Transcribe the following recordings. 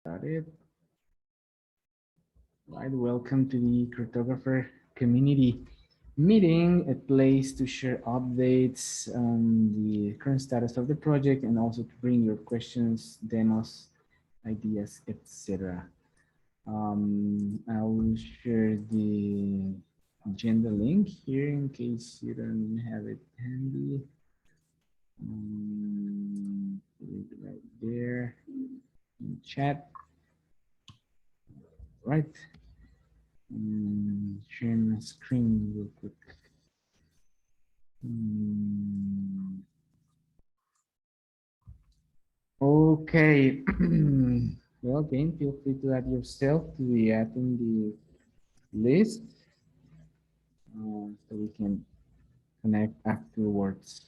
Started. Right, welcome to the Cartographer community meeting, a place to share updates on the current status of the project and also to bring your questions, demos, ideas, etc. I will share the agenda link here in case you don't have it handy. Right there in chat. Right. Sharing my screen real quick. Okay. Well, again, feel free to add yourself to the attendee list so we can connect afterwards.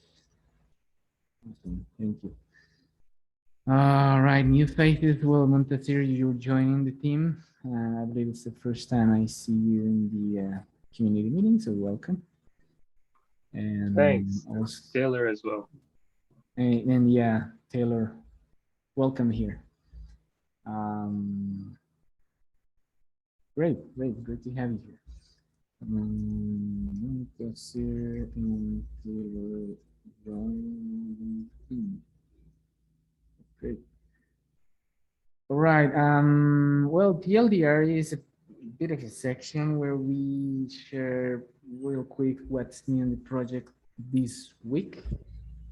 Awesome. Thank you. All right, new faces. Well, Montesir, you're joining the team. I believe it's the first time I see you in the community meeting, so welcome. And Thanks. also, Taylor as well. and yeah, Taylor, welcome here. Great to have you here. Montesir and Taylor join the team. Great. All right. Well, TLDR is a bit of a section where we share real quick what's new in the project this week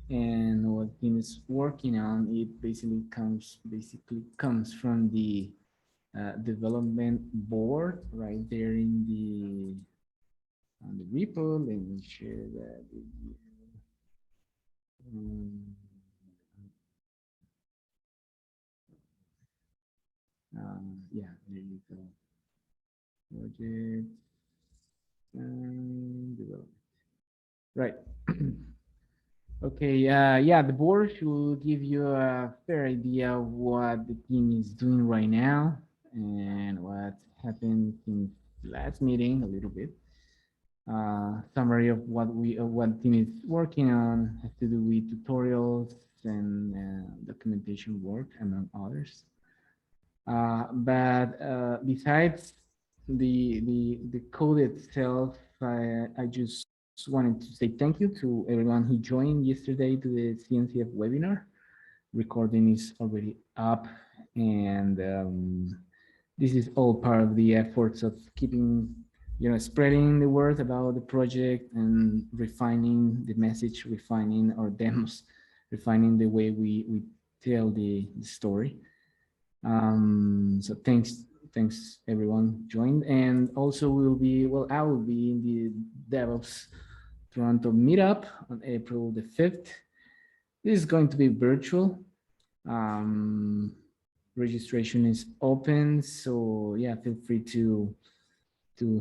and what team is working on. It basically comes from the development board right there in the on the repo. Let me share that with you. Yeah, there you go. Project and development. Right. Okay, yeah, the board should give you a fair idea of what the team is doing right now and what happened since the last meeting a little bit. Summary of what team is working on has to do with tutorials and documentation work, among others. But besides the code itself, I just wanted to say thank you to everyone who joined yesterday to the CNCF webinar. Recording is already up, and this is all part of the efforts of keeping, spreading the word about the project and refining the message, refining our demos, refining the way we tell the story. So thanks everyone joined, and also I will be in the DevOps Toronto meetup on April the 5th. This is going to be virtual. Registration is open, so yeah, feel free to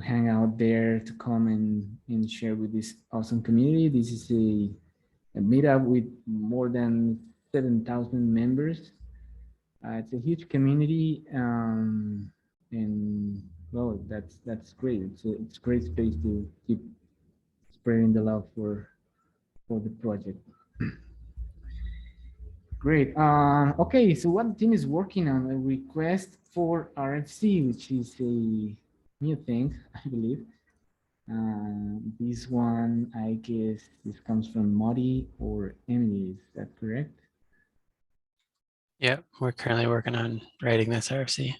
hang out there, to come and share with this awesome community. This is a meetup with more than 7,000 members. It's a huge community, and well, that's great. It's a great space to keep spreading the love for the project. Great. Okay, so what the team is working on a request for RFC, which is a new thing, I believe. This one, I guess, this comes from Modi or Emily. Is that correct? Yeah, we're currently working on writing this RFC.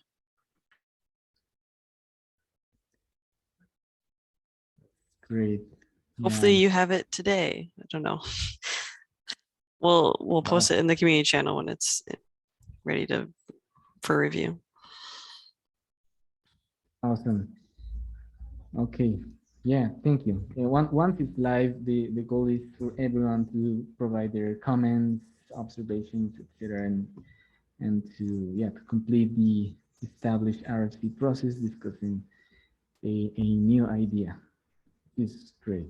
Great. Hopefully you have it today. I don't know. We'll post it in the community channel when it's ready for review. Awesome. Okay. Yeah, thank you. Once it's live, the goal is for everyone to provide their comments, observations, etc., and to complete the established RFC process, discussing a new idea. This is great.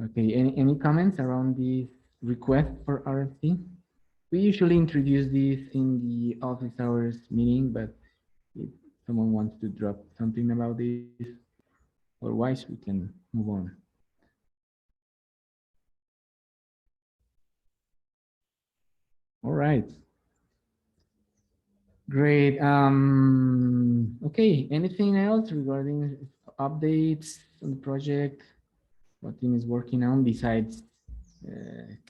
Okay, any comments around this request for RFC? We usually introduce this in the office hours meeting, but if someone wants to drop something about this, otherwise we can move on. All right. Great. Okay. Anything else regarding updates on the project? What team is working on besides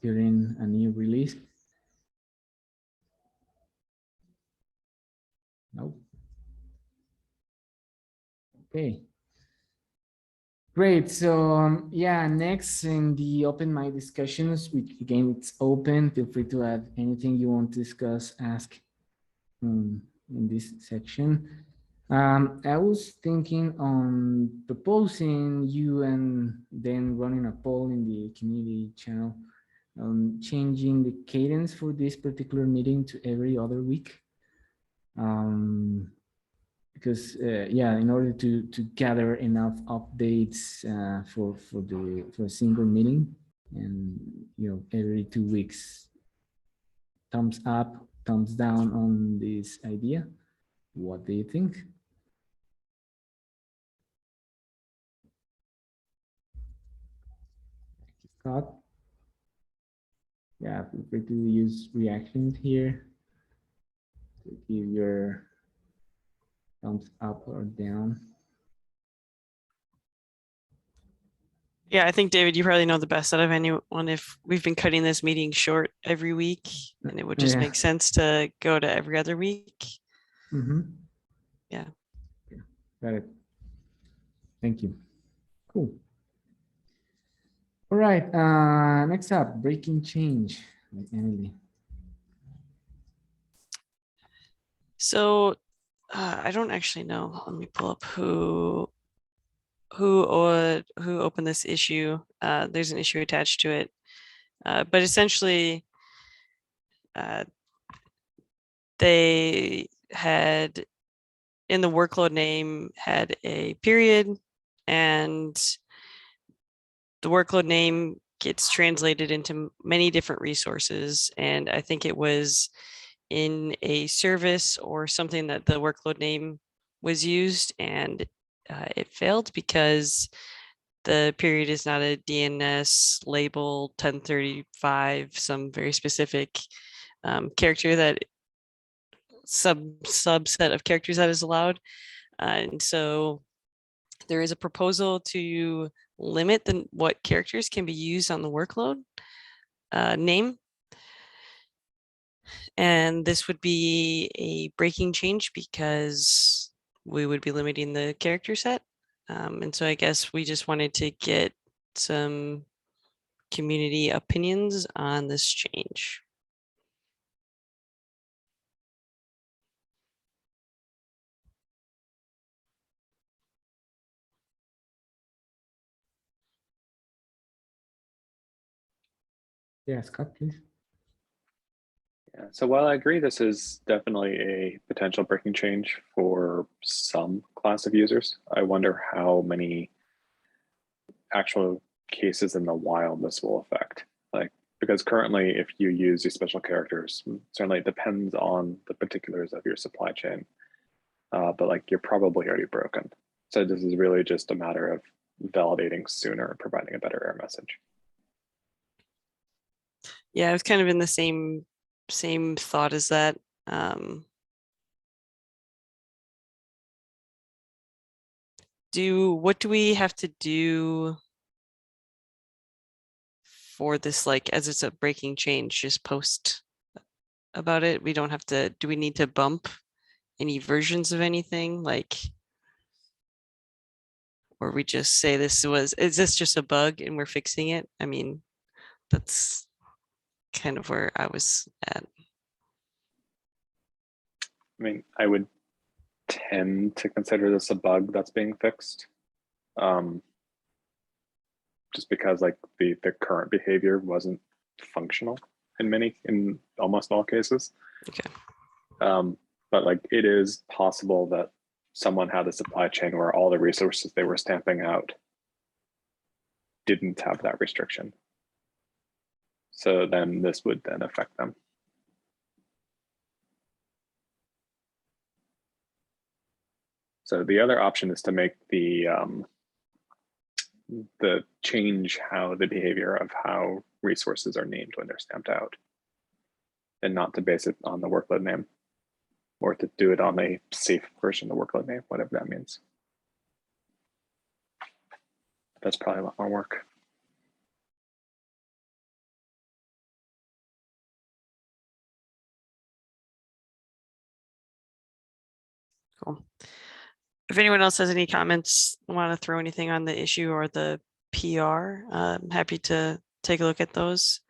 getting a new release? No. Okay. Great. So yeah, next in the open mic discussions, which again it's open. Feel free to add anything you want to discuss, ask in this section. I was thinking on proposing you and then running a poll in the community channel on changing the cadence for this particular meeting to every other week. Because yeah, in order to gather enough updates for a single meeting, and every 2 weeks, thumbs up, thumbs down on this idea. What do you think? Scott? Yeah, feel free to use reactions here to give your thumbs up or down. Yeah, I think David, you probably know the best out of anyone if we've been cutting this meeting short every week, and it would just Yeah. make sense to go to every other week. Yeah. Got it. Thank you. Cool. All right. Next up, breaking change by Emily. So I don't actually know. Let me pull up who opened this issue. There's an issue attached to it, but essentially, they had in the workload name had a period, and the workload name gets translated into many different resources. And I think it was in a service or something that the workload name was used, and it failed because the period is not a DNS label 1035, some very specific character that subset of characters that is allowed. And so there is a proposal to limit what characters can be used on the workload name. And this would be a breaking change because we would be limiting the character set. And so I guess we just wanted to get some community opinions on this change. Yeah, Scott, please. Yeah, so while I agree this is definitely a potential breaking change for some class of users, I wonder how many actual cases in the wild this will affect. Like, because currently if you use these special characters, certainly it depends on the particulars of your supply chain, but like you're probably already broken. So this is really just a matter of validating sooner and providing a better error message. Yeah, I was kind of in the same thought as that. What do we have to do for this, like, as it's a breaking change, just post about it? We don't have to, do we need to bump any versions of anything, like, or we just say is this just a bug and we're fixing it? I mean, that's kind of where I was at. I mean, I would tend to consider this a bug that's being fixed. Just because like the current behavior wasn't functional in almost all cases. Okay. But like it is possible that someone had a supply chain where all the resources they were stamping out didn't have that restriction. So then this would then affect them. So the other option is to make the change how the behavior of how resources are named when they're stamped out, and not to base it on the workload name. or to do it on a safe version of the workload name, whatever that means. That's probably a lot more work. Cool. If anyone else has any comments, want to throw anything on the issue or the PR, I'm happy to take a look at those.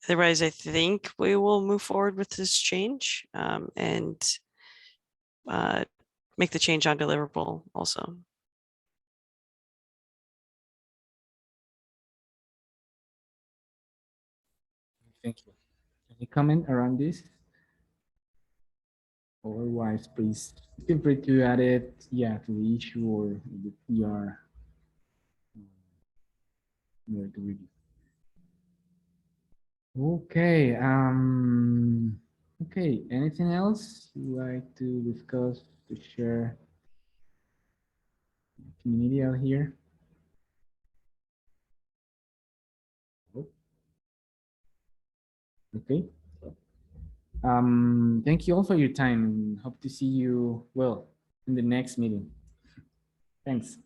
Otherwise, I think we will move forward with this change and make the change on deliverable also. Thank you. Any comment around this? Otherwise, please feel free to add it, yeah, to the issue or the PR. Okay. Okay. Anything else you'd like to discuss, to share? Community out here. Okay. Thank you all for your time. Hope to see you, well, in the next meeting. Thanks.